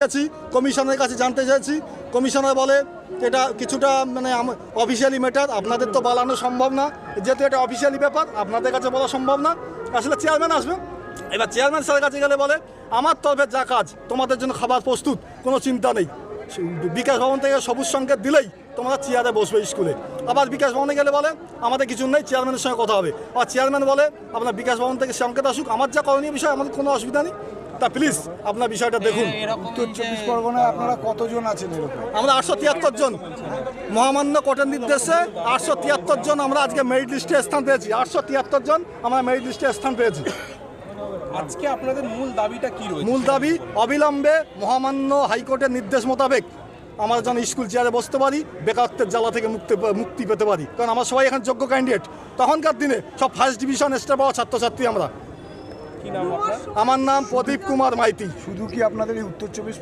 গেছি কমিশনের কাছে জানতে চাইছি, কমিশনার বলে এটা কিছুটা মানে অফিসিয়ালি ম্যাটার, আপনাদের তো বলানো সম্ভব না, যেহেতু এটা অফিসিয়ালি ব্যাপার আপনাদের কাছে বলা সম্ভব না। আসলে চেয়ারম্যান আসবে, এবার চেয়ারম্যান স্যারের কাছে গেলে বলে আমার তরফে যা কাজ তোমাদের জন্য খাবার প্রস্তুত, কোনো চিন্তা নেই। বিকাশ ভবন থেকে সবুজ সংকেত দিলেই তোমরা চেয়ারে বসবে স্কুলে। আবার বিকাশ ভবনে গেলে বলে আমাদের কিছু নেই, চেয়ারম্যানের সঙ্গে কথা হবে। আর চেয়ারম্যান বলে আপনার বিকাশ ভবন থেকে সংকেত আসুক, আমার যা করণীয় বিষয় আমাদের কোনো অসুবিধা নেই। তা প্লিজ আপনার বিষয়টা দেখুন। উত্তর 24 পরগনায় আপনারা কতজন আছেন এরকম? আমরা 873 জন, মহামান্য কোর্টের নির্দেশে 873 জন আমরা আজকে মেরিট লিস্টে স্থান পেয়েছি। 873 জন আমরা মেরিট লিস্টে স্থান পেয়েছি। আজকে আপনাদের মূল দাবিটা কি রয়েছে? মূল দাবি অবিলম্বে মহামান্য হাইকোর্টের নির্দেশ মোতাবেক আমরা যেন স্কুল চেয়ারে বসতে পারি, বেকারত্বের জ্বালা থেকে মুক্তি পেতে পারি। কারণ আমরা সবাই এখন যোগ্য ক্যান্ডিডেট, তখনকার দিনে সব ফার্স্ট ডিভিশন স্টার পাওয়া ছাত্রছাত্রী আমরা। কি নাম আপনার? আমার নাম প্রদীপ কুমার মাইতি। শুধু কি আপনাদের এই উত্তর 24